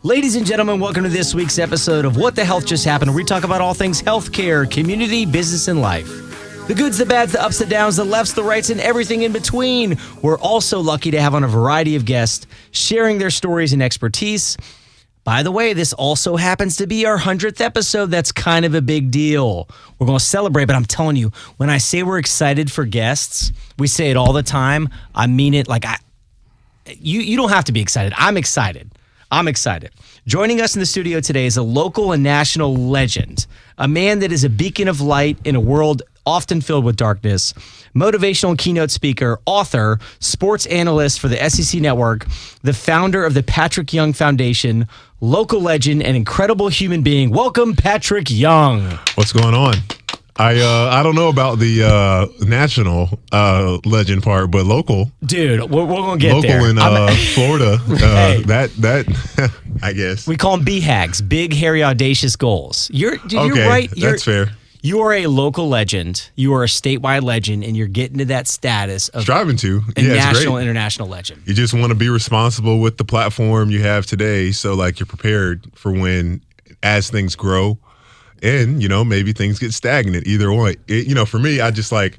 Ladies and gentlemen, welcome to this week's episode of What the Health Just Happened, where we talk about all things healthcare, community, business, and life. The goods, the bads, the ups, the downs, the lefts, the rights, and everything in between. We're also lucky to have on a variety of guests sharing their stories and expertise. By the way, this also happens to be our 100th episode. That's kind of a big deal. We're going to celebrate, but I'm telling you, when I say we're excited for guests, we say it all the time. I mean it. You don't have to be excited. I'm excited. Joining us in the studio today is a local and national legend, a man that is a beacon of light in a world often filled with darkness, motivational and keynote speaker, author, sports analyst for the SEC Network, the founder of the Patric Young Foundation, local legend, and incredible human being. Welcome, Patric Young. What's going on? I don't know about the national legend part, but local. Dude, we're going to get local there. In Florida, Hey. that I guess. We call them BHAGs, big, hairy, audacious goals. You're right. That's fair. You are a local legend. You are a statewide legend, and you're getting to that status of striving to a national, international legend. You just want to be responsible with the platform you have today, so like you're prepared for when, as things grow, and maybe things get stagnant. Either way, for me, I just like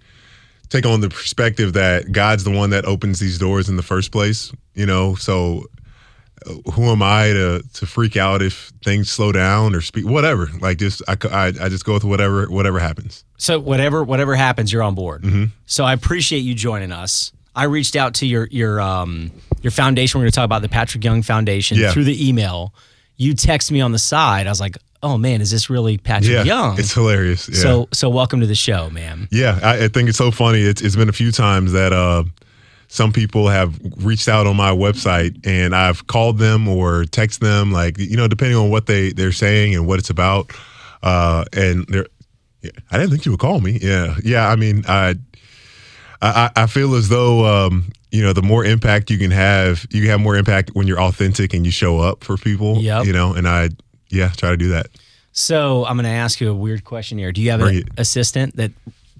take on the perspective that God's the one that opens these doors in the first place. So who am I to freak out if things slow down or speak whatever? Like I just go with whatever happens. So whatever happens, you're on board. Mm-hmm. So I appreciate you joining us. I reached out to your foundation. We're going to talk about the Patric Young Foundation through the email. You text me on the side. I was like, oh man, is this really Patric Young? It's hilarious. Yeah. So welcome to the show, man. Yeah, I think it's so funny. It's been a few times that some people have reached out on my website and I've called them or text them, like, depending on what they're saying and what it's about. And I didn't think you would call me. Yeah. I mean, I feel as though, the more impact you have more impact when you're authentic and you show up for people, and I try to do that. So I'm going to ask you a weird question here. Do you have an assistant that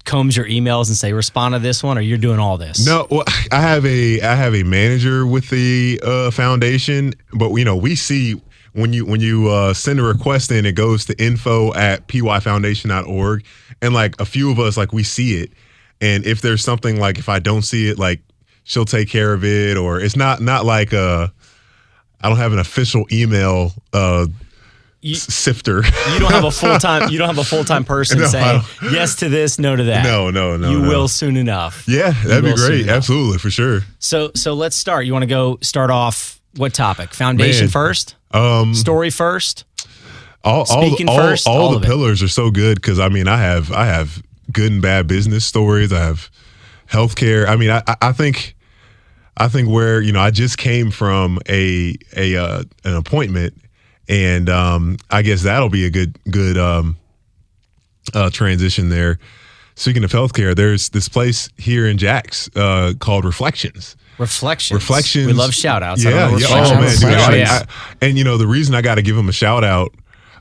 combs your emails and say, respond to this one, or you're doing all this? No, well, I have a manager with the foundation, but we see when you send a request in, it goes to info@pyfoundation.org, and like a few of us, like, we see it, and if there's something, like, if I don't see it, like, she'll take care of it, or it's not like I don't have an official email sifter. You don't have a full-time person saying yes to this, no to that. No. You will soon enough. Yeah, that'd be great. Absolutely, for sure. So let's start. You want to go start off what topic? Foundation first? Story first? Speaking first? All the pillars are so good because I have good and bad business stories. I have healthcare. I mean, I think where I just came from an appointment. And I guess that'll be a good transition there. Speaking of healthcare, there's this place here in Jax called Reflections. Reflections. We love shout outs. Yeah. Oh man, dude. And the reason I got to give them a shout out,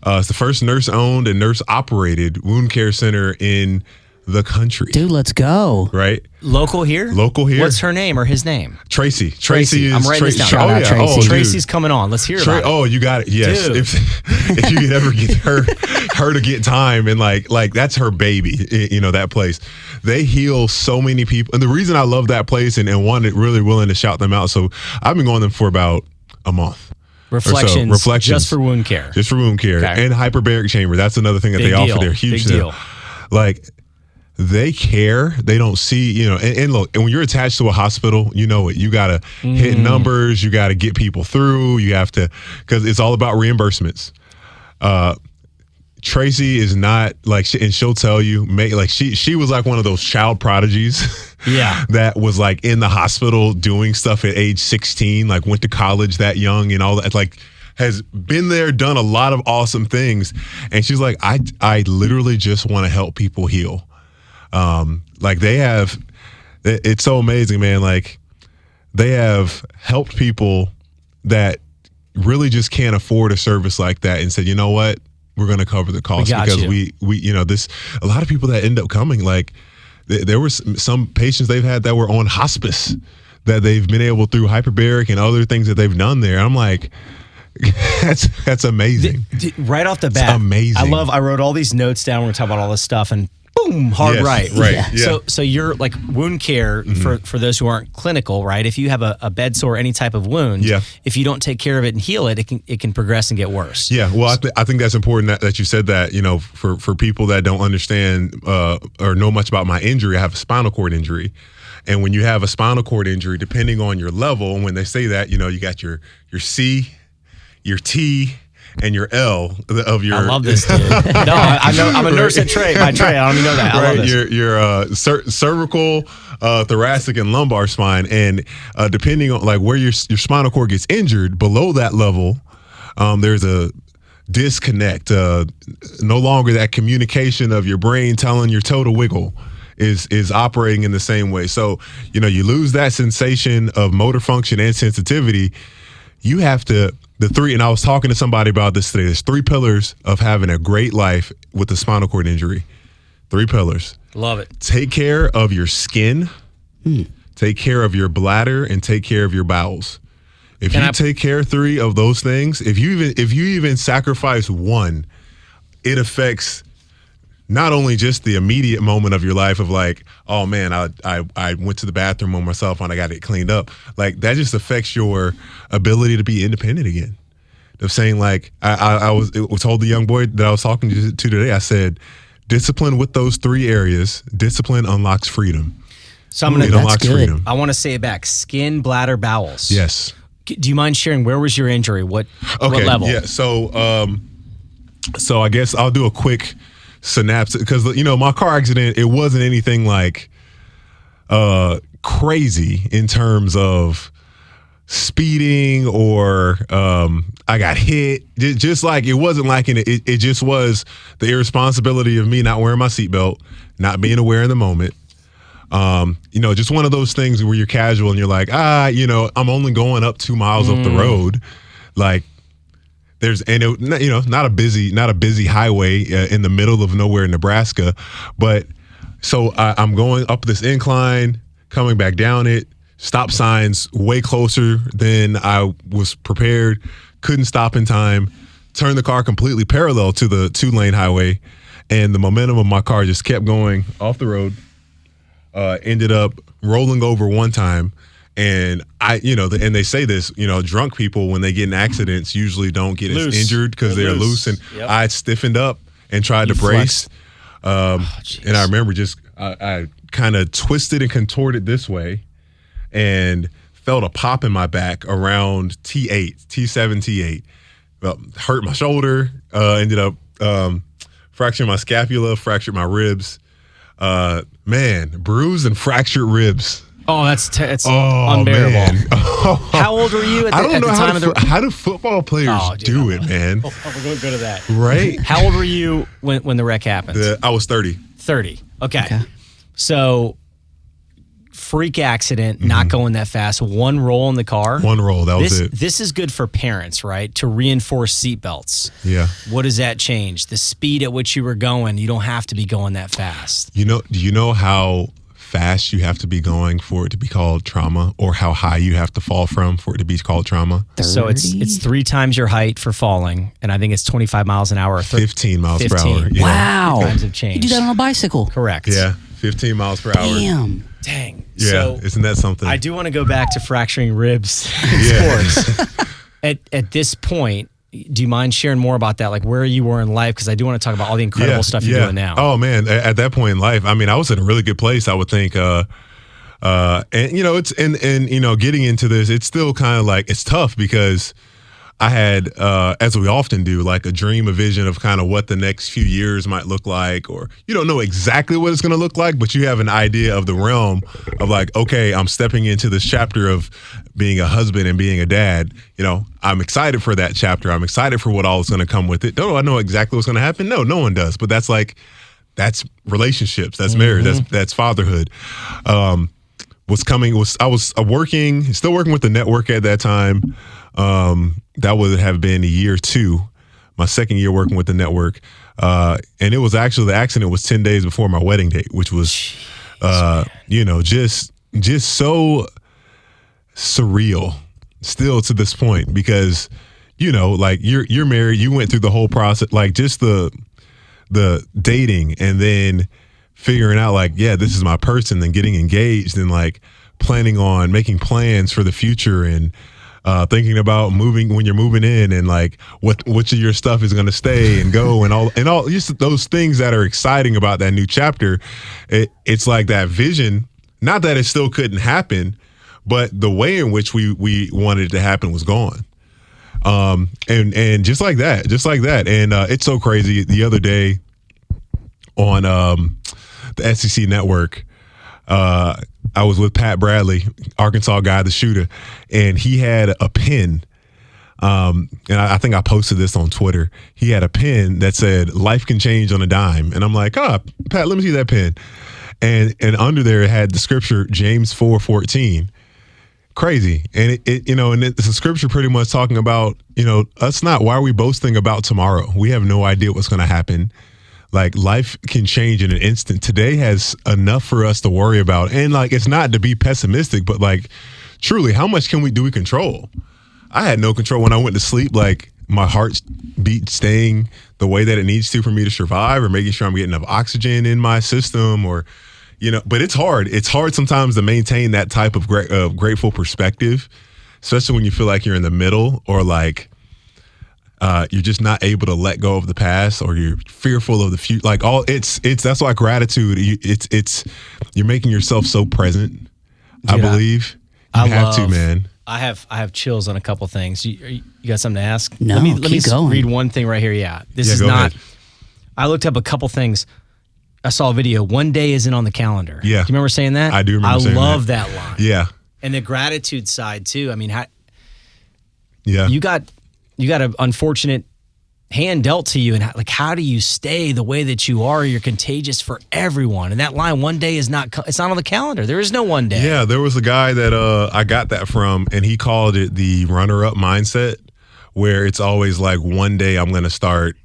it's the first nurse owned and nurse operated wound care center in the country. Dude, let's go. Right. Local here. What's her name or his name? Tracy is. I'm writing this down. Shout out Tracy. Tracy's coming on. Let's hear about it. Oh, you got it. Yes. Dude. If you could ever get her to get time, and like that's her baby. That place. They heal so many people, and the reason I love that place and wanted really willing to shout them out. So I've been going there for about a month. Reflections. Just for wound care. Okay. And hyperbaric chamber. That's another thing that they offer there. Huge deal. Like, they care. They don't see, and look, and when you're attached to a hospital, you got to hit numbers. You got to get people through. You have to, because it's all about reimbursements. Tracy is not like, and she'll tell you, she was like one of those child prodigies. Yeah. That was like in the hospital doing stuff at age 16, like went to college that young and all that, like has been there, done a lot of awesome things. And she's like, I literally just want to help people heal. Like they have, it's so amazing, man. Like they have helped people that really just can't afford a service like that and said, you know what, we're going to cover the cost because we a lot of people that end up coming, like there was some patients they've had that were on hospice that they've been able through hyperbaric and other things that they've done there. I'm like, That's amazing. Right off the bat, amazing. I wrote all these notes down. We're going to talk about all this stuff, and boom, hard right. Yeah. So you're like wound care for those who aren't clinical, right? If you have a bed sore, any type of wound, if you don't take care of it and heal it, it can progress and get worse. Yeah, well, I think that's important that you said that. You know, for people that don't understand or know much about my injury, I have a spinal cord injury. And when you have a spinal cord injury, depending on your level, and when they say that, you know, you got your C, your T, and your L of your. I love this, dude. No, I know. I'm a nurse by trade. I don't even know that. I love this. Your cervical, thoracic, and lumbar spine, and depending on like where your spinal cord gets injured, below that level, there's a disconnect. No longer that communication of your brain telling your toe to wiggle is operating in the same way. So, you know, you lose that sensation of motor function and sensitivity. You have to, and I was talking to somebody about this today, there's 3 pillars of having a great life with a spinal cord injury. 3 pillars. Love it. Take care of your skin, take care of your bladder, and take care of your bowels. If you take care of 3 of those things, if you even sacrifice one, it affects not only just the immediate moment of your life of like, oh man, I went to the bathroom on myself and I got it cleaned up. Like that just affects your ability to be independent again. Of saying like, I told the young boy that I was talking to today, I said, discipline with those 3 areas, discipline unlocks freedom. So I'm going to, unlocks freedom. I want to say it back. Skin, bladder, bowels. Yes. Do you mind sharing where was your injury? What level? Yeah. So I guess I'll do a quick synapse because, you know, my car accident, it wasn't anything like crazy in terms of speeding or I got hit. Just like it wasn't like it just was the irresponsibility of me not wearing my seatbelt, not being aware in the moment. You know, just one of those things where you're casual and you're like, you know, I'm only going up 2 miles up the road. Like not a busy highway in the middle of nowhere in Nebraska. But so I'm going up this incline, coming back down it, stop signs way closer than I was prepared, couldn't stop in time, turned the car completely parallel to the 2-lane highway. And the momentum of my car just kept going off the road, ended up rolling over one time. And and they say this, you know, drunk people, when they get in accidents, usually don't get as injured because they're loose. And I stiffened up and tried to brace. And I remember I kind of twisted and contorted this way and felt a pop in my back around T7, T8. Well, hurt my shoulder, ended up fracturing my scapula, fractured my ribs. Bruised and fractured ribs. Oh, that's unbearable. How old were you at I don't know the time of the? How do football players do it, man? We're going to go to that. Right? How old were you when the wreck happened? I was 30. 30. Okay. So, freak accident, not going that fast. One roll in the car. One roll. That was it. This is good for parents, right? To reinforce seatbelts. Yeah. What does that change? The speed at which you were going. You don't have to be going that fast. Do you know how fast you have to be going for it to be called trauma, or how high you have to fall from for it to be called trauma? 30? So it's 3 times your height for falling, and I think it's 25 miles an hour. 15 miles per hour. Yeah. Wow. Times have changed. You do that on a bicycle. Correct. Yeah, 15 miles per hour. Damn. Dang. Yeah, so isn't that something? I do want to go back to fracturing ribs in sports. At this point, do you mind sharing more about that? Like where you were in life? Because I do want to talk about all the incredible stuff you're doing now. Oh man, at that point in life, I mean, I was in a really good place, I would think. And you know, you know, getting into this, it's still kind of like it's tough because I had, as we often do, like a dream, a vision of kind of what the next few years might look like, or you don't know exactly what it's going to look like, but you have an idea of the realm of like, okay, I'm stepping into this chapter of being a husband and being a dad. You know, I'm excited for that chapter. I'm excited for what all is going to come with it. Don't I know exactly what's going to happen? No one does. But that's relationships. That's marriage. That's fatherhood. I was still working with the network at that time. That would have been year 2, my second year working with the network. And it was actually, the accident was 10 days before my wedding date, which was, you know, just so surreal still to this point, because, like you're married, you went through the whole process, like just the dating and then figuring out like, yeah, this is my person, then getting engaged and like planning on making plans for the future and thinking about moving when you're moving in and like which of your stuff is going to stay and go and all just those things that are exciting about that new chapter. It's like that vision, not that it still couldn't happen, but the way in which we wanted it to happen was gone. And just like that. And it's so crazy. The other day on the SEC network, I was with Pat Bradley, Arkansas guy, the shooter, and he had a pin. And I think I posted this on Twitter. He had a pin that said, "Life can change on a dime." And I'm like, Pat, let me see that pin. And under there it had the scripture, James 4:14. Crazy. And it's a scripture pretty much talking about, us not, why are we boasting about tomorrow? We have no idea what's going to happen. Like life can change in an instant. Today has enough for us to worry about. And like, it's not to be pessimistic, but like truly, how much do we control? I had no control when I went to sleep. Like my heart beat staying the way that it needs to for me to survive, or making sure I'm getting enough oxygen in my system, or, but it's hard. It's hard sometimes to maintain that type of grateful perspective, especially when you feel like you're in the middle, or like, you're just not able to let go of the past, or you're fearful of the future. Like that's why gratitude. You're making yourself so present. Dude, I believe you have to, man. I have chills on a couple things. You got something to ask? No, let me going. read one thing right here. Yeah, this is not. Ahead. I looked up a couple things. I saw a video. One day isn't on the calendar. Yeah, do you remember saying that? I do remember. I love that line. Yeah, and the gratitude side too. I mean, yeah, you got an unfortunate hand dealt to you, and like, how do you stay the way that you are? You're contagious for everyone. And that line, one day it's not on the calendar. There is no one day. Yeah, there was a guy that I got that from, and he called it the runner-up mindset, where it's always like, one day I'm going to start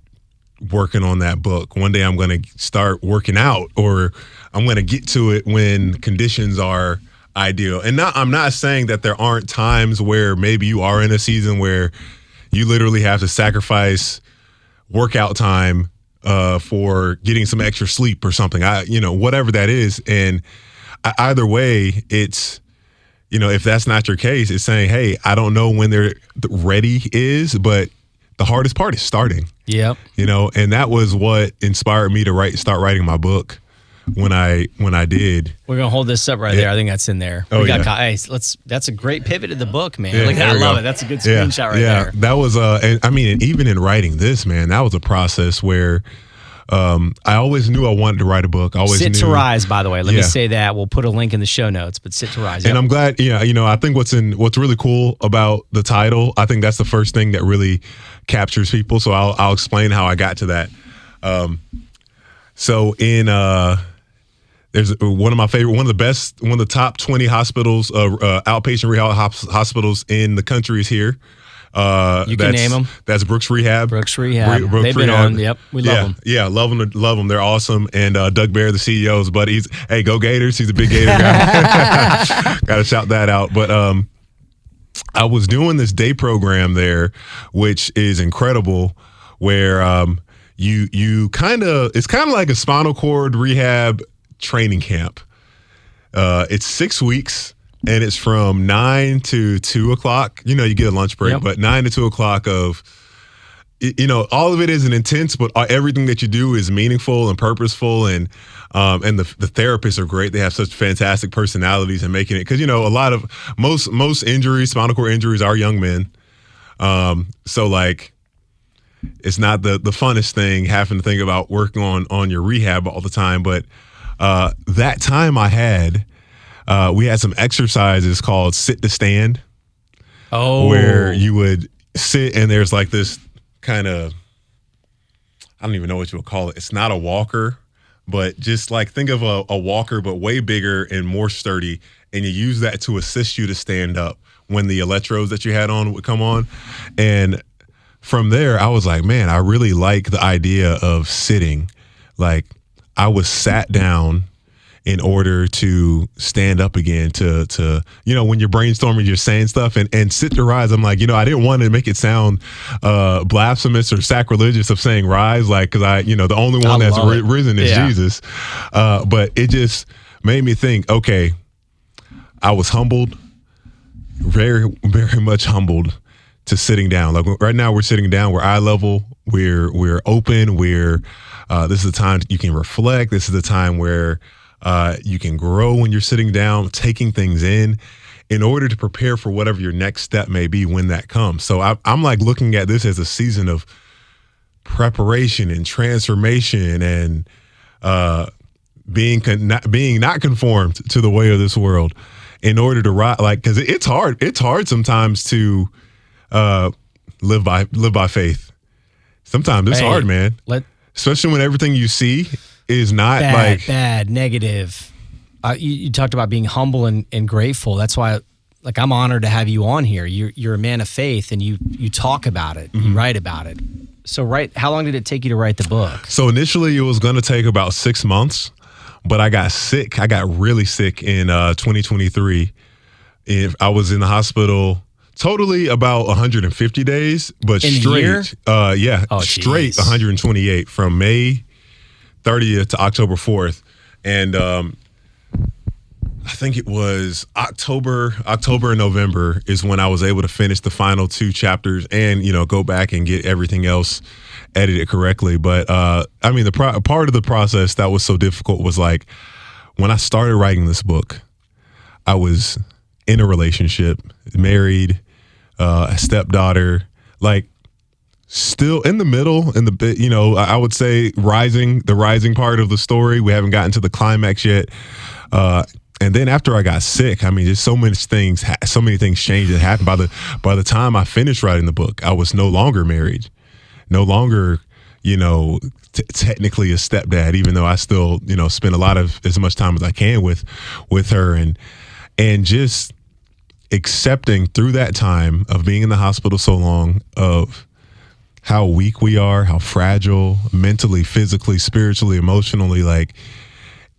working on that book. One day I'm going to start working out, or I'm going to get to it when conditions are ideal. And I'm not saying that there aren't times where maybe you are in a season where you literally have to sacrifice workout time for getting some extra sleep or something. Whatever that is. And either way, it's, if that's not your case, it's saying, hey, I don't know when they're ready is, but the hardest part is starting. Yep. And that was what inspired me to start writing my book. When I did. We're gonna hold this up right there. I think that's in there. That's a great pivot of the book, man. I love it. That's a good screenshot right there. That was and even in writing this, man, that was a process where I always knew I wanted to write a book. Sit to Rise, by the way. Let me say that. We'll put a link in the show notes, but Sit to Rise. Yep. And I'm glad, I think what's really cool about the title, I think that's the first thing that really captures people. So I'll explain how I got to that. So in there's one of the top 20 hospitals, outpatient rehab hospitals in the country is here. You can name them. That's Brooks Rehab. Brooks Rehab. They've been on. Yep, we love them. Yeah, love them. They're awesome. And Doug Bear, the CEO's buddy. Hey, go Gators. He's a big Gator guy. Got to shout that out. But I was doing this day program there, which is incredible, where it's kind of like a spinal cord rehab training camp. It's 6 weeks, and it's from 9 to 2 o'clock. You get a lunch break, but 9 to 2 o'clock of, all of it isn't intense, but everything that you do is meaningful and purposeful. And the therapists are great. They have such fantastic personalities and making it, because, a lot of most injuries, spinal cord injuries, are young men. So like, it's not the funnest thing having to think about working on your rehab all the time, but that time I had, we had some exercises called sit to stand. Oh, where you would sit and there's like this kind of, I don't even know what you would call it. It's not a walker, but just like think of a walker, but way bigger and more sturdy. And you use that to assist you to stand up when the electrodes that you had on would come on. And from there, I was like, man, I really like the idea of sitting. Like, I was sat down in order to stand up again, to when you're brainstorming, you're saying stuff and sit to rise. I'm like, I didn't want to make it sound blasphemous or sacrilegious of saying rise, like, because the only one that's risen is Jesus. But it just made me think, okay, I was humbled, very, very much humbled to sitting down. Like right now we're sitting down, we're eye level, we're open, this is the time you can reflect. This is the time where you can grow when you're sitting down, taking things in order to prepare for whatever your next step may be when that comes. So I'm like looking at this as a season of preparation and transformation and being not conformed to the way of this world in order to rise. Like, because it's hard sometimes to live by faith. Sometimes it's hard, man. Especially when everything you see is not bad, negative. You talked about being humble and grateful. That's why, like, I'm honored to have you on here. You're a man of faith, and you talk about it. You write about it. So, how long did it take you to write the book? So initially, it was going to take about 6 months, but I got sick. I got really sick in 2023. I was in the hospital totally about 150 days, but in straight, straight geez. 128 from May 30th to October 4th. And I think it was October and November is when I was able to finish the final 2 chapters and, go back and get everything else edited correctly. But the part of the process that was so difficult was like when I started writing this book, I was in a relationship, married, a stepdaughter, like still in the middle, I would say the rising part of the story. We haven't gotten to the climax yet. And then after I got sick, just so many things changed and happened. By the time I finished writing the book, I was no longer married, no longer, technically a stepdad, even though I still, spend as much time as I can with her and just accepting through that time of being in the hospital so long of how weak we are, how fragile mentally, physically, spiritually, emotionally, like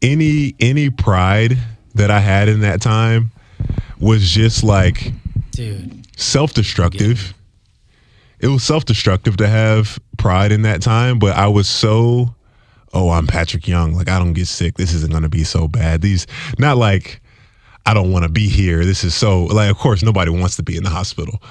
any pride that I had in that time was just like, dude, self-destructive. It was self-destructive to have pride in that time, but I was so, I'm Patric Young. Like, I don't get sick. This isn't going to be so bad. Not like I don't want to be here. This is so, like, of course, nobody wants to be in the hospital.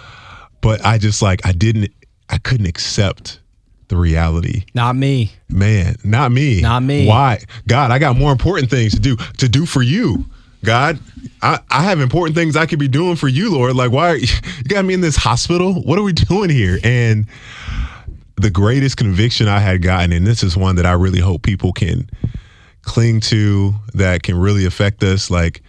But I just, like, I couldn't accept the reality. Not me. Man, not me. Not me. Why? God, I got more important things to do for you. God, I have important things I could be doing for you, Lord. Like, why you got me in this hospital? What are we doing here? And the greatest conviction I had gotten, and this is one that I really hope people can cling to, that can really affect us, like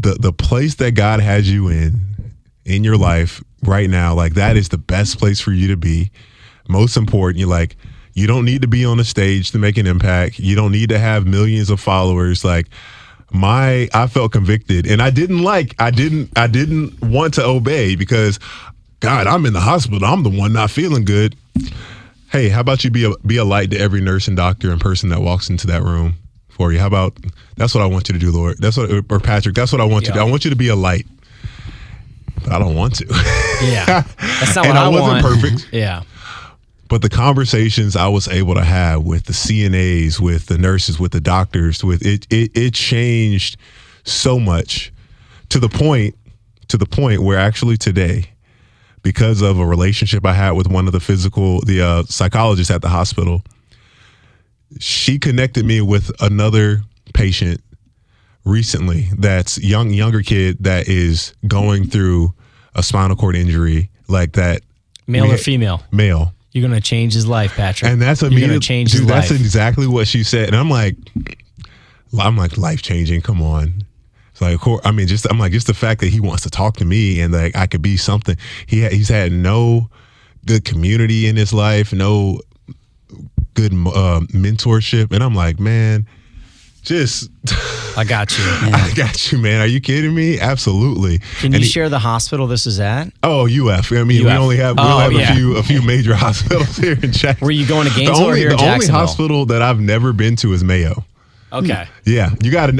the place that God has you in your life right now, like that is the best place for you to be. Most important, you don't need to be on a stage to make an impact. You don't need to have millions of followers. Like I felt convicted, and I didn't want to obey because, God, I'm in the hospital. I'm the one not feeling good. Hey, how about you be a light to every nurse and doctor and person that walks into that room for you? How about, that's what I want you to do, Lord. Or Patrick, that's what I want you to do. I want you to be a light, but I don't want to. Yeah, that's not what I want. And I wasn't perfect. Yeah. But the conversations I was able to have with the CNAs, with the nurses, with the doctors, with it changed so much to the point where actually today, because of a relationship I had with one of the psychologists at the hospital, she connected me with another patient recently that's younger kid that is going through a spinal cord injury like that. Male or female? Male. You're going to change his life, Patrick. And that's You're going to change his life. That's exactly what she said. And I'm like life changing. Come on. It's like, just the fact that he wants to talk to me and like I could be something. He's had no good community in his life, no good mentorship. And I'm like, man, I got you. I got you, man. Are you kidding me? Absolutely. Can you share the hospital this is at? Oh, UF. We only have a few major hospitals here in Jacksonville. Were you going to Gainesville or here in Jacksonville? The only hospital that I've never been to is Mayo. Okay. Yeah,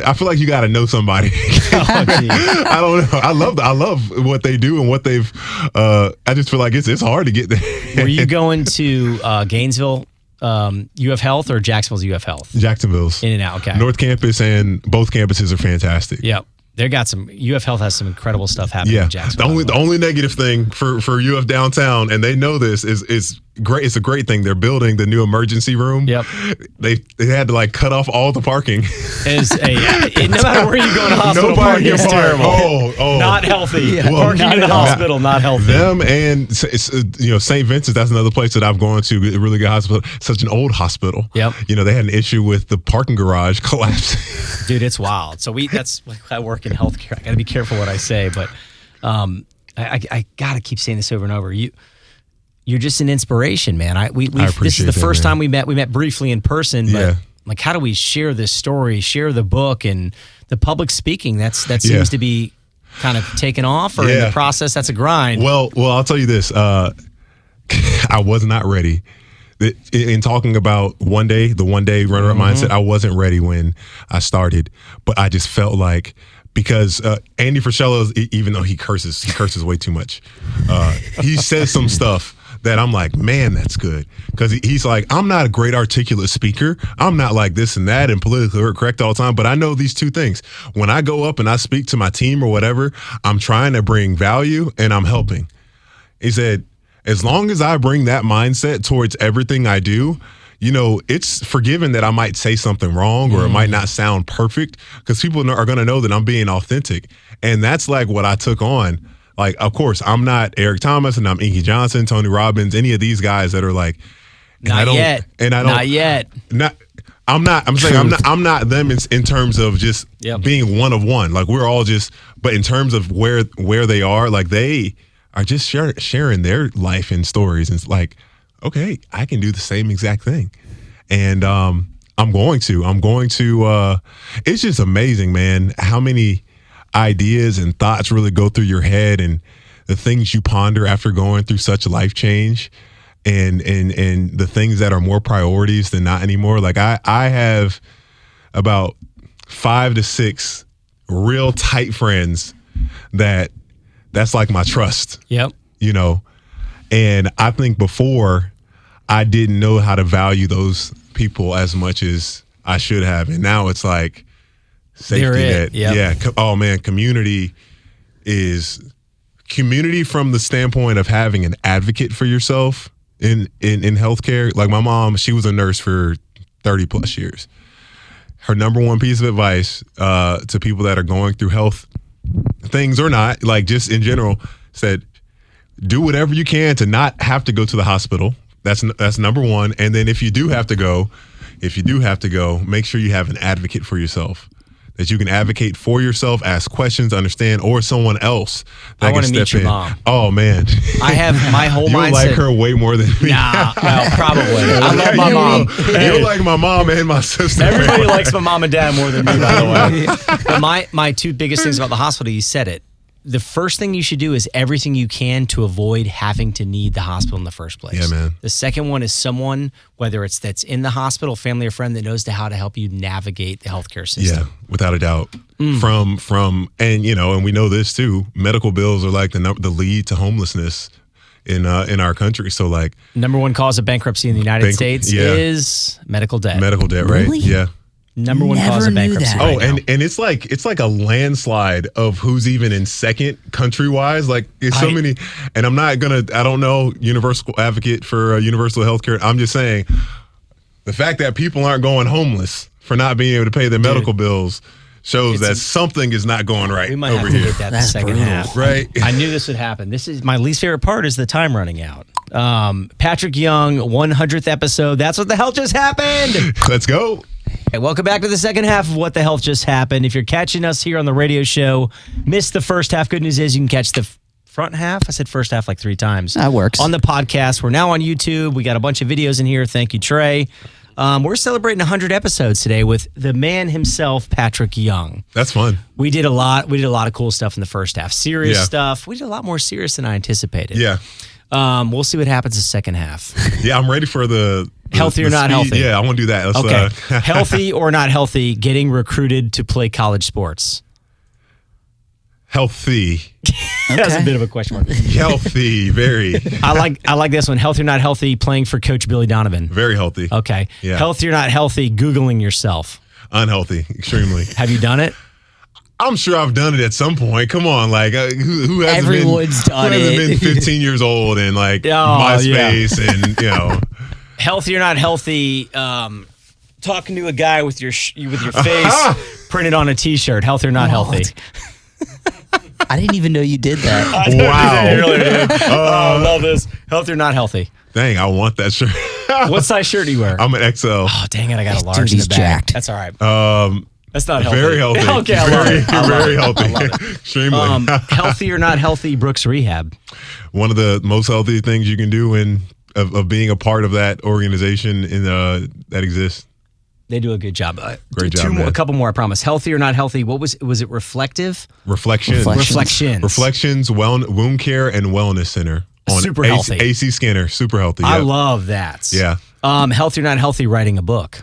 I feel like you gotta know somebody. I don't know. I love what they do and what they've. I just feel like it's hard to get there. Were you going to Gainesville UF Health or Jacksonville's UF Health? Jacksonville's. In and out. Okay. North Campus and both campuses are fantastic. Yep. They got some. UF Health has some incredible stuff happening in Jacksonville. The only negative thing for UF downtown, and they know this, is great. It's a great thing. They're building the new emergency room. Yep. They had to like cut off all the parking. No matter where you go in the hospital, parking is terrible. Oh, not healthy. Yeah. Well, Parking in the hospital, not healthy. Them and St. Vincent's. That's another place that I've gone to. A really good hospital. Such an old hospital. Yep. They had an issue with the parking garage collapsing. Dude, it's wild. So that's like I work in healthcare. I got to be careful what I say, but I got to keep saying this over and over. You're just an inspiration, man. This is the first time we met. We met briefly in person, but like, how do we share this story, share the book, and the public speaking? That seems to be kind of taken off, or in the process, that's a grind. Well, I'll tell you this. I was not ready. In talking about the one day runner-up mindset, I wasn't ready when I started, but I just felt like, because Andy Frischello, even though he curses way too much, he says some stuff that I'm like, man, that's good. Because he's like, I'm not a great articulate speaker. I'm not like this and that and politically correct all the time, but I know these two things. When I go up and I speak to my team or whatever, I'm trying to bring value and I'm helping. He said, as long as I bring that mindset towards everything I do, it's forgiven that I might say something wrong or it might not sound perfect, because people are going to know that I'm being authentic. And that's like what I took on. Like, of course, I'm not Eric Thomas and I'm Inky Johnson, Tony Robbins, any of these guys that are like, not yet. I'm not them in terms of just being one of one. Like, we're all but in terms of where they are, like, they are just sharing their life and stories. And it's like, okay, I can do the same exact thing. And I'm going to, it's just amazing, man, how many ideas and thoughts really go through your head and the things you ponder after going through such a life change and the things that are more priorities than not anymore. Like, I have about 5 to 6 real tight friends that's like my trust. Yep. And I think before I didn't know how to value those people as much as I should have. And now it's like safety net. Yep. Yeah. Oh man, community from the standpoint of having an advocate for yourself in healthcare. Like, my mom, she was a nurse for 30 plus years. Her number one piece of advice to people that are going through health things or not, like just in general, said, do whatever you can to not have to go to the hospital. That's number one. And then if you do have to go, make sure you have an advocate for yourself, that you can advocate for yourself, ask questions, understand, or someone else that can step in. Mom. Oh man, I have my whole mindset. You like her way more than me. Nah, well, probably. I love my mom. You like my mom and my sister. Everybody likes my mom and dad more than me, by the way. But my two biggest things about the hospital, you said it. The first thing you should do is everything you can to avoid having to need the hospital in the first place. Yeah, man. The second one is someone, whether it's that's in the hospital, family or friend, that knows how to help you navigate the healthcare system. Yeah, without a doubt. From and and we know this too. Medical bills are like the lead to homelessness in our country. So like, number one cause of bankruptcy in the United States is medical debt. Medical debt, right? Really? Yeah. Number one cause of bankruptcy. Oh, and it's like a landslide of who's even in second country wise. Like, it's so many, and I don't know universal advocate for universal healthcare. I'm just saying the fact that people aren't going homeless for not being able to pay their medical bills shows that something is not going right. We might over have to here. get that the second half. Right. I knew this would happen. This is my least favorite part, is the time running out. Patric Young, 100th episode. That's what the hell just happened. Let's go. Hey, welcome back to the second half of What the Health Just Happened. If you're catching us here on the radio show, missed the first half, good news is you can catch the front half. I said first half like 3 times. That works. On the podcast. We're now on YouTube. We got a bunch of videos in here. Thank you, Trey. We're celebrating 100 episodes today with the man himself, Patric Young. That's fun. We did a lot of cool stuff in the first half. Serious stuff. We did a lot more serious than I anticipated. Yeah. We'll see what happens the second half. Yeah, I'm ready for the Healthy or not healthy? Yeah, I want to do that. Let's, okay. Healthy or not healthy, getting recruited to play college sports? Healthy. That's a bit of a question mark. Healthy, very. I like this one. Healthy or not healthy, playing for Coach Billy Donovan? Very healthy. Okay. Yeah. Healthy or not healthy, Googling yourself? Unhealthy, extremely. Have you done it? I'm sure I've done it at some point. Come on, like who hasn't Everyone's done who hasn't it. been 15 years old and like MySpace and Healthy or not healthy, talking to a guy with your face printed on a T-shirt. Healthy or not healthy? I didn't even know you did that. Wow. I love this. Healthy or not healthy? Dang, I want that shirt. What size shirt do you wear? I'm an XL. Oh, dang it. I got a Dude, large in the he's back. jacked. That's all right. That's not healthy. Very healthy. Okay, I love it. Very healthy. I love it. Extremely. Healthy or not healthy, Brooks Rehab? One of the most healthy things you can do of being a part of that organization that exists. They do a good job. Great job, man. A couple more, I promise. Healthy or not healthy? What was it? Reflective? Reflections. Reflections, wound care and wellness center. On Super healthy. AC Skinner, super healthy. I Yep. love that. Yeah. Healthy or not healthy, writing a book?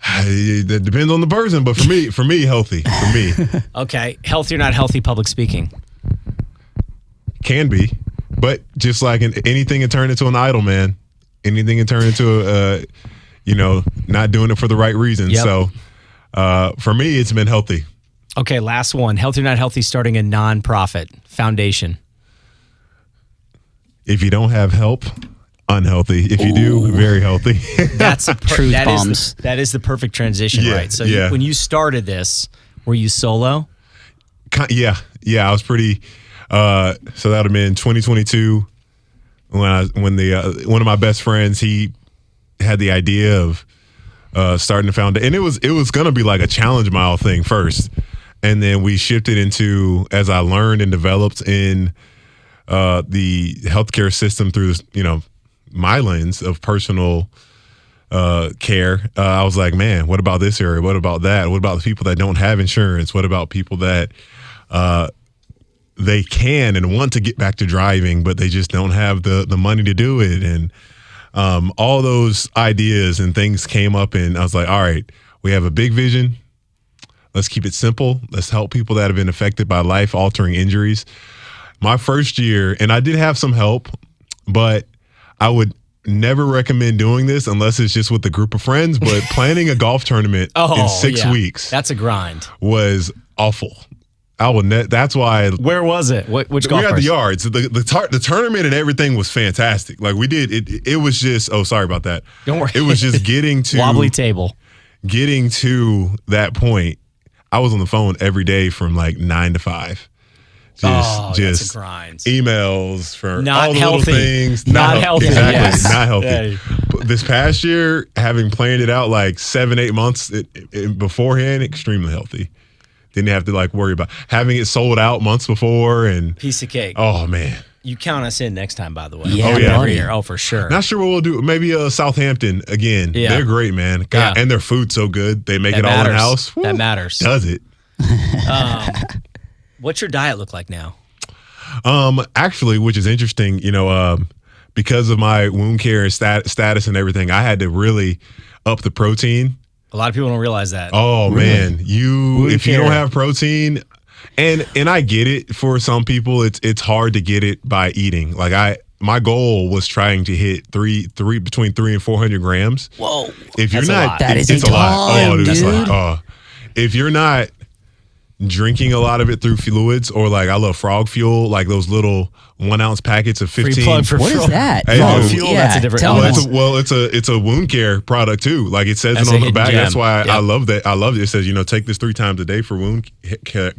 It depends on the person, but for me, healthy. For me, Okay. Healthy or not healthy, public speaking? can be, but just like anything can turn into an idol, man. Anything can turn into not doing it for the right reasons. Yep. So, for me, it's been healthy. Okay, last one. Healthy or not healthy, starting a nonprofit foundation? If you don't have help, unhealthy. If you do, very healthy. That's a Truth bombs. that is the perfect transition, Yeah, right? So yeah. when you started this, were you solo? Yeah. I was pretty. So that would have been 2022 when one of my best friends, he had the idea of starting the foundation, and it was gonna be like a challenge mile thing first, and then we shifted into, as I learned and developed in the healthcare system through my lens of personal care. I was like, man, what about this area? What about that? What about the people that don't have insurance? What about people that they can and want to get back to driving, but they just don't have the money to do it? And all those ideas and things came up, and I was like, all right, we have a big vision. Let's keep it simple. Let's help people that have been affected by life-altering injuries. My first year, and I did have some help, but I would never recommend doing this unless it's just with a group of friends. But planning a golf tournament in 6 weeks, that's a grind, was awful. That's why. Where was it? Which golf we were at course? the Yards. The tournament and everything was fantastic. Like we did it. It was just. Oh, sorry about that. Don't worry. It was just getting to wobbly table. Getting to that point. I was on the phone every day from like 9 to 5. Just that's a grind. Emails for Not all the healthy. little things. Not healthy. Exactly. Yes. Not healthy. Yeah. But this past year, having planned it out like 7-8 months beforehand, extremely healthy. Didn't have to like worry about having it sold out months before, and Piece of cake. oh man. You count us in next time, by the way. Yeah, We'll be buddy. over here. Oh, for sure. Not sure what we'll do. Maybe Southampton again. Yeah. They're great, man. God, Yeah. and their food's so good. They make That it all in matters. house. Woo. That matters. Does it? What's your diet look like now? Actually, which is interesting, because of my wound care and status and everything, I had to really up the protein. A lot of people don't realize that. Oh man, if you care. don't have protein, and I get it, for some people it's hard to get it by eating. Like my goal was trying to hit between 300 and 400 grams. Whoa. If you're That's a not, lot. That is it's a a lot. ton, Oh, dude, it's dude. like, if you're not drinking a lot of it through fluids, or like I love Frog Fuel, like those little 1 ounce packets of 15. Free plug for What is Frog. that? Hey, Frog dude. Fuel, Yeah, that's a different tell element. me. It's a wound care product too. Like it says That's it a on the hidden back. gem. That's why Yep. I love that. I love it. It says, take this 3 times a day for wound care.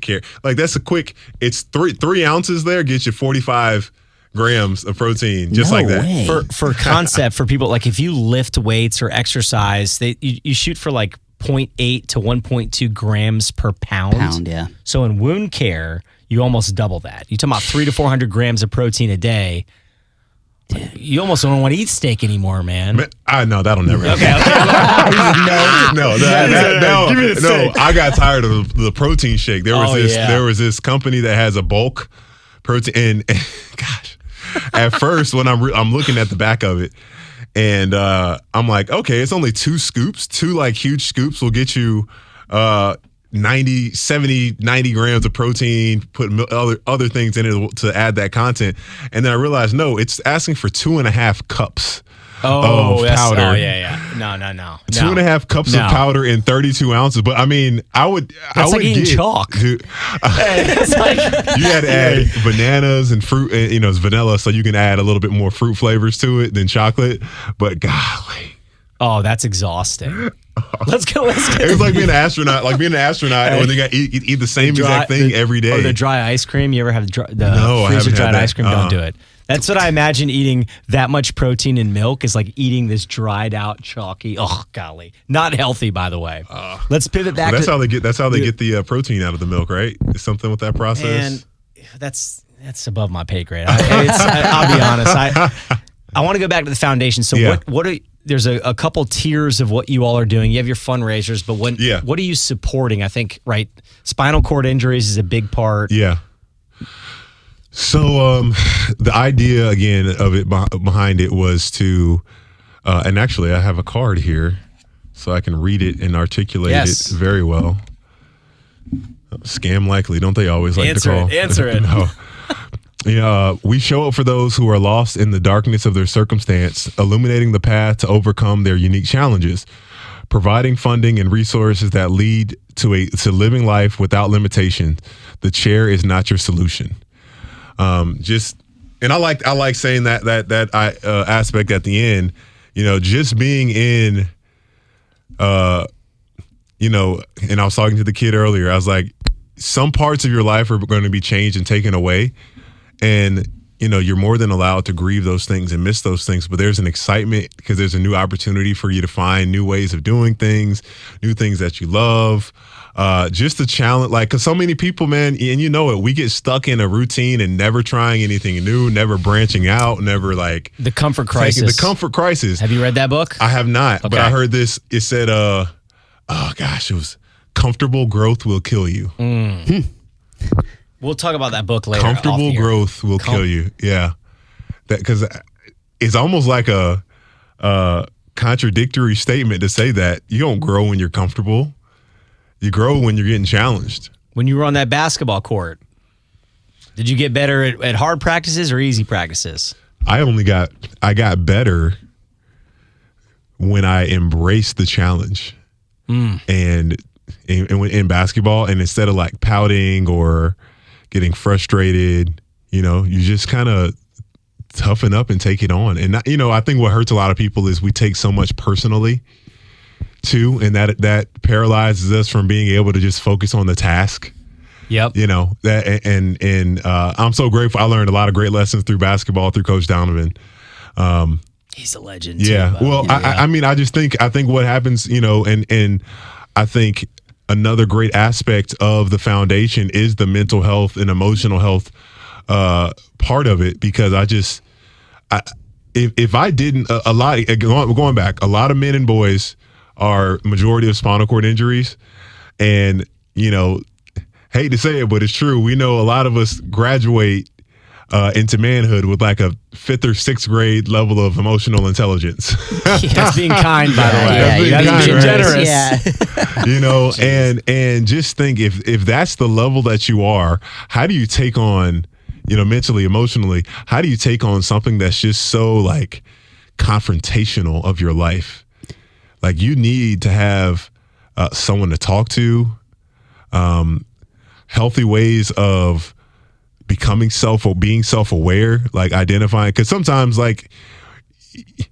Like that's a quick. It's 3 ounces there gets you 45 grams of protein, just No like that. way. For concept, for people, like if you lift weights or exercise, you shoot for like 0.8 to 1.2 grams per pound. Yeah. So in wound care, you almost double that. You're talking about 300 to 400 grams of protein a day. You almost don't want to eat steak anymore, man. I know that'll never happen. Okay. No. I got tired of the protein shake. There was this company that has a bulk protein, and gosh, at first when I'm looking at the back of it, And I'm like, okay, it's only 2 scoops. 2 like huge scoops will get you 90 grams of protein, put other things in it to add that content. And then I realized, no, it's asking for 2.5 cups of powder. Oh, yeah. No. 2.5 cups of powder in 32 ounces. But I mean, I would like eating chalk. Dude, It's like, you had to add bananas and fruit, and, it's vanilla, so you can add a little bit more fruit flavors to it than chocolate. But golly. oh, that's exhausting. Let's go. It was like being an astronaut, and they got eat the same exact thing every day. Or the dry ice cream. You ever have the No, I freezer haven't dried had ice cream? that. Don't do it. That's what I imagine eating that much protein in milk is like eating this dried out chalky. Oh golly, not healthy, by the way. Let's pivot back. That's how they get the protein out of the milk, right? It's something with that process. And that's above my pay grade. I'll be honest. I want to go back to the foundation. So what are there's a couple tiers of what you all are doing. You have your fundraisers, but what are you supporting? I think spinal cord injuries is a big part. Yeah. So the idea again of it behind it was to, and actually I have a card here, so I can read it and articulate it very well. Scam likely, don't they always like to call? Answer it. No. We show up for those who are lost in the darkness of their circumstance, illuminating the path to overcome their unique challenges, providing funding and resources that lead to living life without limitation. The chair is not your solution. And I like saying that aspect at the end, just being in, and I was talking to the kid earlier. I was like, some parts of your life are going to be changed and taken away. And, you're more than allowed to grieve those things and miss those things. But there's an excitement because there's a new opportunity for you to find new ways of doing things, new things that you love. Just the challenge, because so many people, man, and we get stuck in a routine and never trying anything new, never branching out, never the comfort crisis. The comfort crisis. Have you read that book? I have not, but I heard this. It said, it was comfortable growth will kill you. We'll talk about that book later. Comfortable growth will kill you. Yeah. Because it's almost like a contradictory statement to say that. You don't grow when you're comfortable. You grow when you're getting challenged. When you were on that basketball court, did you get better at hard practices or easy practices? I got better when I embraced the challenge. And in basketball, and instead of pouting or getting frustrated, you just kind of toughen up and take it on. And I think what hurts a lot of people is we take so much personally too, and that paralyzes us from being able to just focus on the task. Yep. That and I'm so grateful. I learned a lot of great lessons through basketball, through Coach Donovan. He's a legend. Yeah. Too, well, I mean, I think what happens, and I think another great aspect of the foundation is the mental health and emotional health part of it, because if I didn't, going back, a lot of men and boys are majority of spinal cord injuries, and hate to say it, but it's true. We know a lot of us graduate into manhood with a 5th or 6th grade level of emotional intelligence. That's being kind, by the way. That's being generous. Yeah. And just think, if that's the level that you are, how do you take on, mentally, emotionally, how do you take on something that's just so confrontational of your life? You need to have someone to talk to, healthy ways of being self-aware, identifying, because sometimes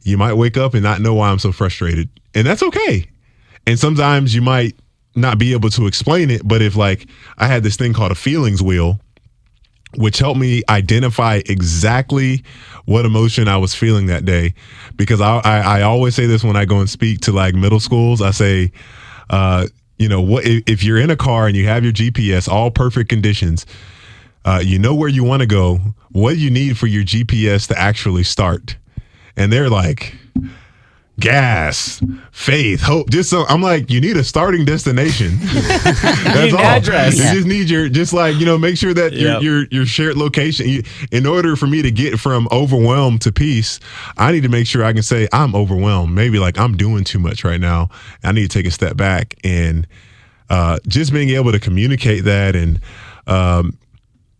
you might wake up and not know why I'm so frustrated, and that's okay. And sometimes you might not be able to explain it, but if I had this thing called a feelings wheel, which helped me identify exactly what emotion I was feeling that day, because I always say this when I go and speak to middle schools. I say, what if you're in a car and you have your GPS, all perfect conditions, you know where you want to go, what do you need for your GPS to actually start? And they're like, gas, faith, hope. Just so I'm like, you need a starting destination. That's all. Address. You just need make sure that your shared location. In order for me to get from overwhelmed to peace, I need to make sure I can say I'm overwhelmed. Maybe like I'm doing too much right now. I need to take a step back, and just being able to communicate that, and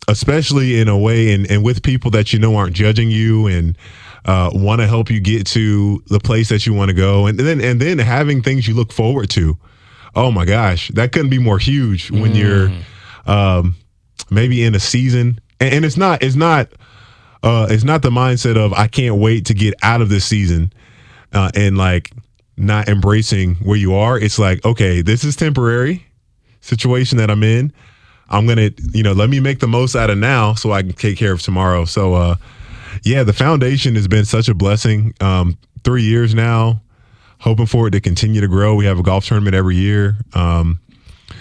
especially in a way and with people that aren't judging you and want to help you get to the place that you want to go, and then having things you look forward to. Oh my gosh, that couldn't be more huge when you're maybe in a season, and it's not the mindset of I can't wait to get out of this season and like not embracing where you are. It's like, okay, this is temporary situation that I'm in. I'm gonna let me make the most out of now so I can take care of tomorrow. So the foundation has been such a blessing. 3 years now, hoping for it to continue to grow. We have a golf tournament every year.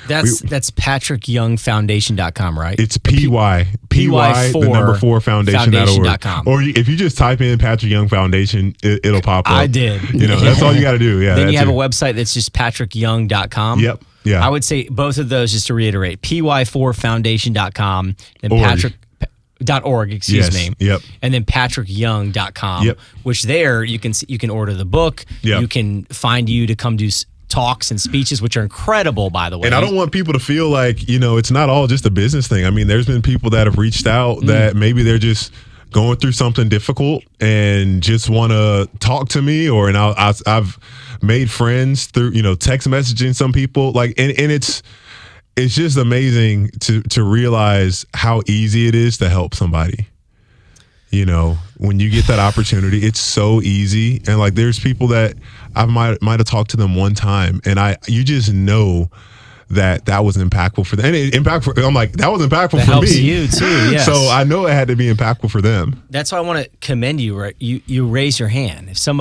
That's patricyoungfoundation.com, right? It's PY, the number 4 foundation.org. Or if you just type in Patric Young Foundation, it'll pop up. I did. That's all you got to do. Yeah. Then you have a website that's just patricyoung.com. Yep. Yeah. I would say both of those, just to reiterate, py4foundation.com, then Patric.org, excuse me. Yep. And then patricyoung.com, which there you can order the book. Yep. You can find you to come do talks and speeches, which are incredible, by the way. And I don't want people to feel like, it's not all just a business thing. I mean, there's been people that have reached out that maybe they're just going through something difficult and just want to talk to me, and I've made friends through, text messaging some people, like, and it's just amazing to realize how easy it is to help somebody. When you get that opportunity, it's so easy. And like, there's people that I might have talked to them one time, and you just know that was impactful for them. And I'm like, that was impactful that for helps me. You too, yes. So I know it had to be impactful for them. That's why I want to commend you. Right, you raise your hand. If some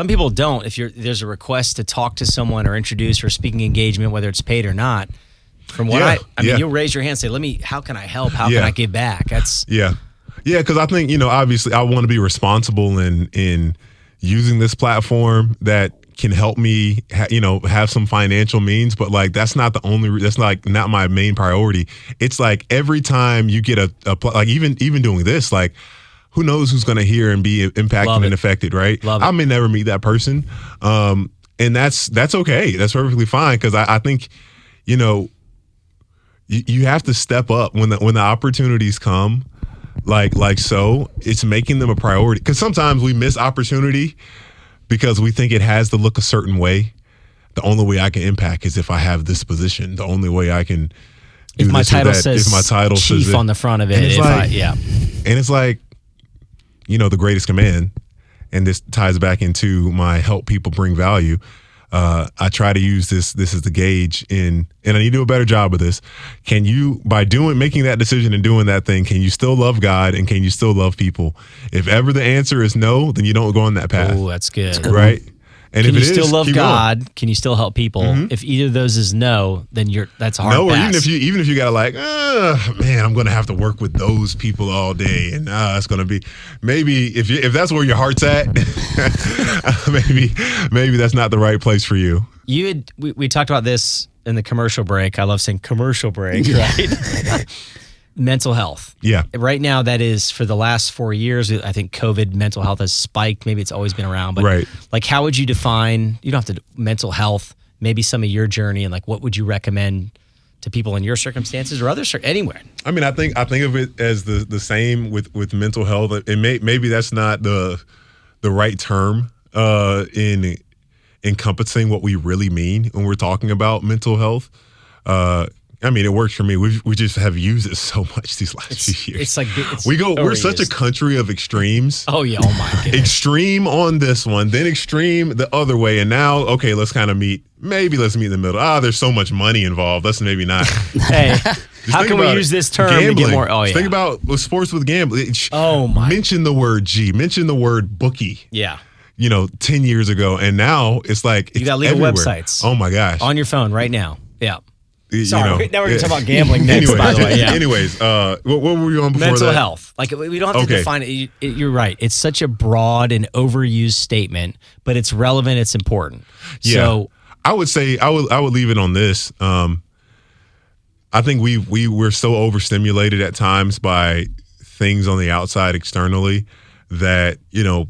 people don't. If there's a request to talk to someone or introduce or speaking engagement, whether it's paid or not. From what I mean, you'll raise your hand, and say, how can I help? How can I give back? That's because I think obviously I want to be responsible in using this platform that can help me, have some financial means, but like that's not that's like not my main priority. It's like every time you get like even doing this, like who knows who's going to hear and be impacted and affected, right? I may never meet that person, and that's okay. That's perfectly fine, because I think you have to step up when the opportunities come. Like so, it's making them a priority, because sometimes we miss opportunity because we think it has to look a certain way. The only way I can impact is if I have this position. The only way I can do if my this title or that, says if my title chief says on the front of it. And it's And it's like, the greatest command, and this ties back into my help people bring value. I try to use this as the gauge and I need to do a better job of this. Can you, by making that decision and doing that thing, can you still love God and can you still love people? If ever the answer is no, then you don't go on that path. Oh, that's good. Right? And can if you still love God? Going. Can you still help people? If either of those is no, then that's a hard no. Or pass. even if you gotta like, man, I'm gonna have to work with those people all day, and it's gonna be maybe if that's where your heart's at, maybe that's not the right place for you. We talked about this in the commercial break. I love saying commercial break, right? Mental health. Yeah. Right now, that is for the last 4 years. I think COVID mental health has spiked. Maybe it's always been around, but like, how would you define? You don't have to mental health. Maybe some of your journey, and like, what would you recommend to people in your circumstances or anywhere? I mean, I think of it as the same with mental health. And maybe that's not the right term in encompassing what we really mean when we're talking about mental health. I mean, it works for me. We just have used it so much these last few years. It's like we're such a country of extremes. Oh yeah, oh my goodness. Extreme on this one, then extreme the other way, and now let's kind of meet. Maybe let's meet in the middle. There's so much money involved. Let's maybe not. Hey, how can we use this term gambling. to get more? Oh yeah. Think about sports with gambling. Oh my. Mention the word G. Mention the word bookie. Yeah. 10 years ago, and now it's like you got legal everywhere. websites. Oh my gosh. On your phone right now. Yeah. Sorry, now we're going to talk about gambling next, Anyways, by the way. Yeah. Anyways, what were you on before Mental that? health. Like, we don't have to define it. You're right. It's such a broad and overused statement, but it's relevant. It's important. Yeah. So I would say I would leave it on this. I think we're so overstimulated at times by things on the outside externally that,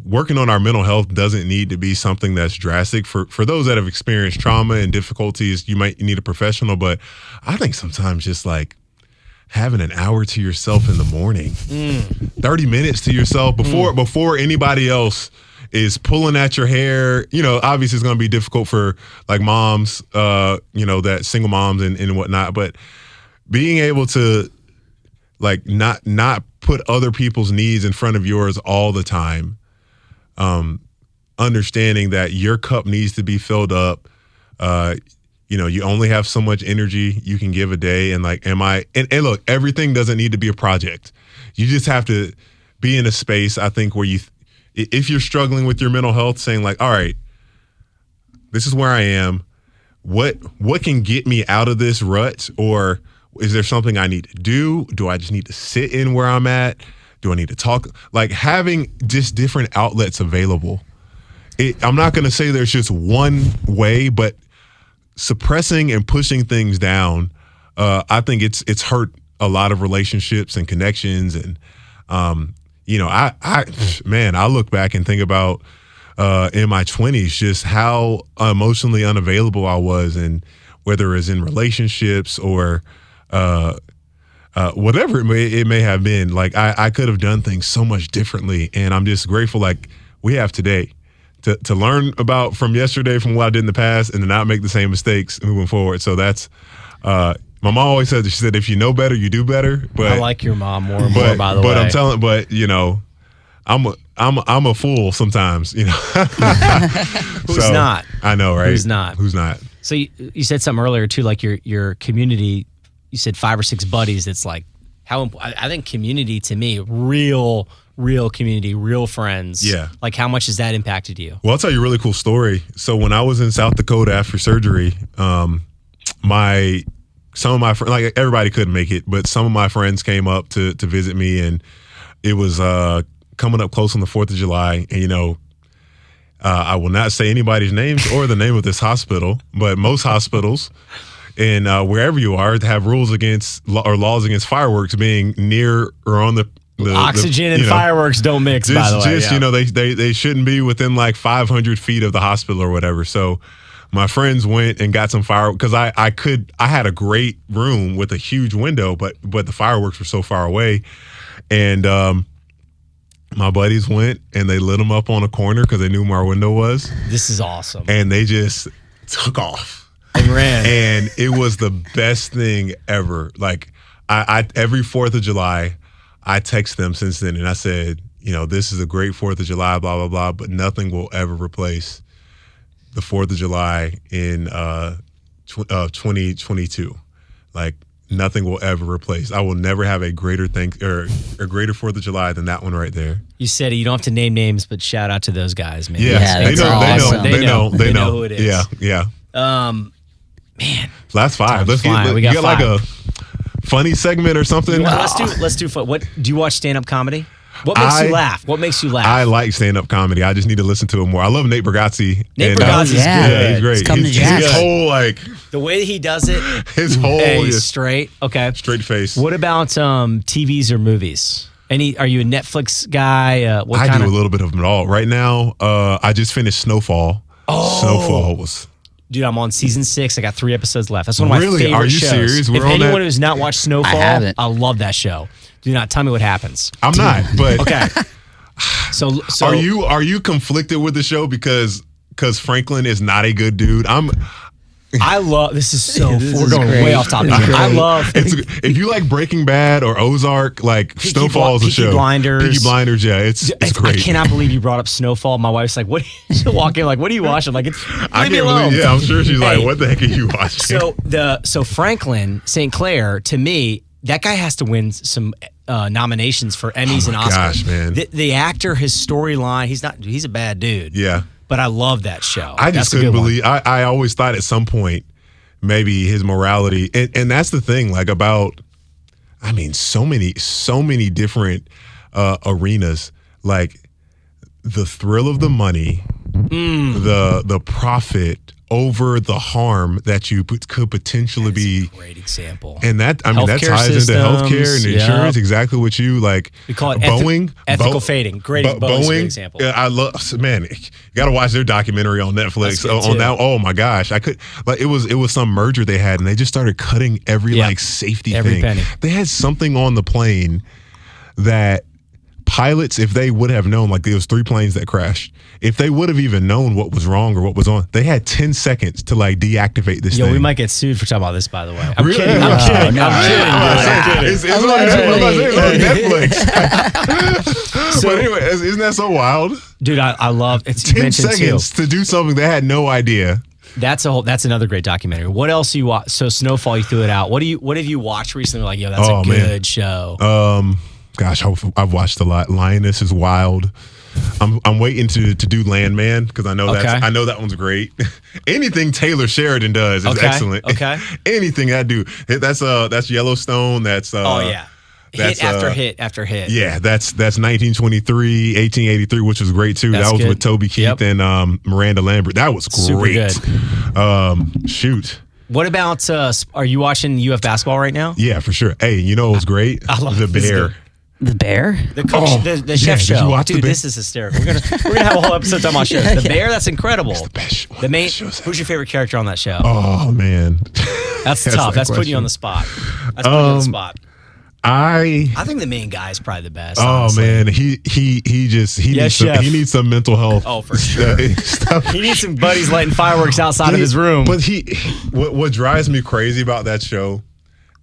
working on our mental health doesn't need to be something that's drastic. For those that have experienced trauma and difficulties, you might need a professional, but I think sometimes just like having an hour to yourself in the morning, 30 minutes to yourself before anybody else is pulling at your hair. Obviously it's going to be difficult for like moms, that single moms and whatnot, but being able to like not put other people's needs in front of yours all the time, understanding that your cup needs to be filled up. You only have so much energy you can give a day, and like, and look, everything doesn't need to be a project. You just have to be in a space, I think, where if you're struggling with your mental health, saying like, all right, this is where I am. What can get me out of this rut? Or is there something I need to do? Do I just need to sit in where I'm at? Do I need to talk? Like, having just different outlets available. I'm not going to say there's just one way, but suppressing and pushing things down, I think it's hurt a lot of relationships and connections. And, I look back and think about in my 20s, just how emotionally unavailable I was, and whether it's in relationships or whatever it may have been. Like, I could have done things so much differently, and I'm just grateful like we have today to learn about from yesterday, from what I did in the past, and to not make the same mistakes moving forward. So that's my mom always said, she said, if you know better, you do better. But I like your mom more and more, by the way. But I'm a fool sometimes, Who's not? I know, right? Who's not? Who's not? So you said something earlier too, like your community. You said 5 or 6 buddies. It's like I think community to me, real community, real friends. Yeah. Like, how much has that impacted you? Well, I'll tell you a really cool story. So when I was in South Dakota after surgery, some of my friends, like everybody couldn't make it, but some of my friends came up to visit me, and it was coming up close on the 4th of July. And, I will not say anybody's names or the name of this hospital, but most hospitals and wherever you are have rules against or laws against fireworks being near or on the oxygen and fireworks don't mix, by the way. Yeah. They shouldn't be within like 500 feet of the hospital or whatever. So my friends went and got some fireworks, because I had a great room with a huge window, but the fireworks were so far away. And my buddies went and they lit them up on a corner because they knew where our window was. This is awesome. And they just took off. And ran. And it was the best thing ever. Like, I every 4th of July, I text them since then, and I said, this is a great 4th of July, blah, blah, blah, but nothing will ever replace the 4th of July in 2022. Like, nothing will ever replace. I will never have a greater greater 4th of July than that one right there. You said it, you don't have to name names, but shout out to those guys, man. Yeah, They know who it is. Yeah. Man, last 5. Let's flying. We got got 5. like a funny segment or something. Let's do fun. What do you watch stand-up comedy? What makes you laugh? What makes you laugh? I like stand-up comedy. I just need to listen to it more. I love Nate Bargatze. Nate Bargatze's good. Yeah, he's great. His whole the way he does it. His whole straight. Okay. Straight face. What about TVs or movies? Are you a Netflix guy? I do a little bit of it all. Right now, I just finished Snowfall. Snowfall was. Dude, I'm on season 6. I got 3 episodes left. That's one of my favorite shows. Are you serious? If anyone who's not watched Snowfall, I love that show. Do not tell me what happens. I'm not, but okay. So are you conflicted with the show because Franklin is not a good dude? I love this is so we're going way off topic. I love if you like Breaking Bad or Ozark, like Snowfall is a show. Peaky Blinders, yeah, it's great. I cannot believe you brought up Snowfall. My wife's like, "What?" She'll walk in like, "What are you watching?" I'm like, leave me alone. Yeah, I'm sure she's like, "What the heck are you watching?" So Franklin St. Clair, to me, that guy has to win some nominations for Emmys and Oscars. Gosh, man, the actor, his storyline, he's a bad dude. Yeah. But I love that show. I just couldn't believe. I always thought at some point maybe his morality. And that's the thing, like about, I mean, so many different arenas, like the thrill of the money, the profit over the harm that you could potentially be. Great example. And that, I mean, that ties into healthcare and insurance. Exactly what you like. We call it Boeing, ethical fading. Great Boeing example. Yeah, I love, man. You got to watch their documentary on Netflix on that. Oh my gosh, I could. Like it was some merger they had, and they just started cutting every like safety thing. Penny. They had something on the plane that pilots, if they would have known, like there was 3 planes that crashed, if they would have even known what was wrong or what was on, they had 10 seconds to like deactivate this thing. We might get sued for talking about this, by the way. I'm really? kidding. I'm kidding. It's on Netflix. But anyway, isn't that so wild? Dude, I love it. 10 seconds to do something they had no idea. That's another great documentary. What else do you watch? So Snowfall, you threw it out. What have you watched recently? Like, yo, that's a good show. Gosh, I've watched a lot. Lioness is wild. I'm waiting to do Landman because I know that one's great. Anything Taylor Sheridan does is excellent. Okay. Anything that dude. That's Yellowstone. That's hit after hit after hit. Yeah, that's 1923, 1883, which was great too. That was with Toby Keith and Miranda Lambert. That was great. Super good. Shoot. What about are you watching UF basketball right now? Yeah, for sure. Hey, you know what was great? I love The Bear. The Bear? The coach, the chef show. Did you watch Dude, this is hysterical. We're gonna have a whole episode talking about shows. The Bear, that's incredible. It's the best. Who's your favorite character on that show? Oh man, that's tough. That's putting you on the spot. That's putting you on the spot. I think the main guy is probably the best. Honestly. Man, he needs some mental health. Oh, for sure. He needs some buddies lighting fireworks outside of his room. But what drives me crazy about that show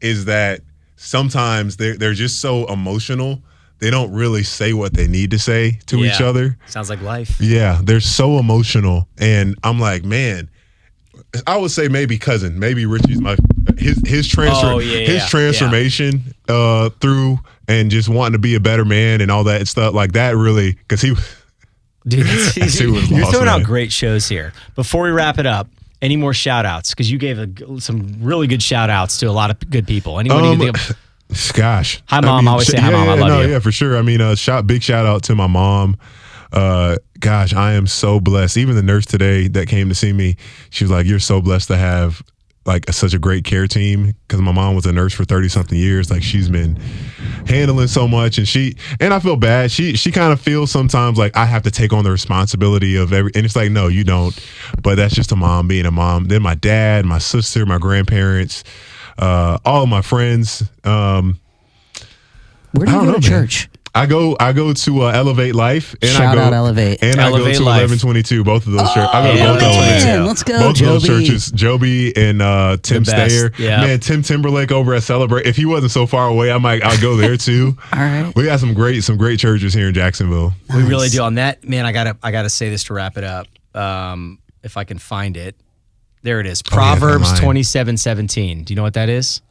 is that sometimes they're just so emotional. They don't really say what they need to say to each other. Sounds like life. Yeah, they're so emotional, and I'm like, man, I would say maybe Richie's his transformation through and just wanting to be a better man and all that stuff like that really because he. Dude, you're throwing out man. great shows here. Before we wrap it up, any more shout outs? Because you gave some really good shout outs to a lot of good people. Anyone you can think of? Gosh. Hi, Mom. I always say hi, Mom. I love you. Yeah, for sure. I mean, big shout out to my mom. Gosh, I am so blessed. Even the nurse today that came to see me, she was like, you're so blessed to have like such a great care team because my mom was a nurse for 30-something years. Like she's been handling so much and I feel bad. She kind of feels sometimes like I have to take on the responsibility of and it's like, no, you don't. But that's just a mom being a mom. Then my dad, my sister, my grandparents, all of my friends. Where do you go to church? I go to Elevate Life and Shout out Elevate. And Elevate I go to Life. 1122. Both of those churches. I go to both of those. Let's go, both Joby. of those churches. Joby and Tim Stayer. Yeah. Man, Tim Timberlake over at Celebrate. If he wasn't so far away, I'll go there too. All right. We got some great churches here in Jacksonville. We really do. On that, man, I gotta say this to wrap it up. If I can find it. There it is. Proverbs 27:17. Do you know what that is?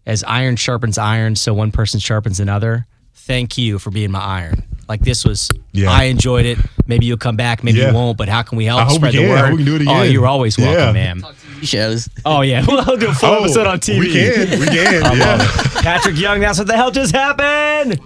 As iron sharpens iron, so one person sharpens another. Thank you for being my iron. Like this was, I enjoyed it. Maybe you'll come back, maybe you won't, but how can we help spread the word? I hope we can do it again. Oh, you're always welcome, man. Shows. Oh, yeah. We'll do a full episode on TV. We can. Yeah. Patric Young, that's what the hell just happened.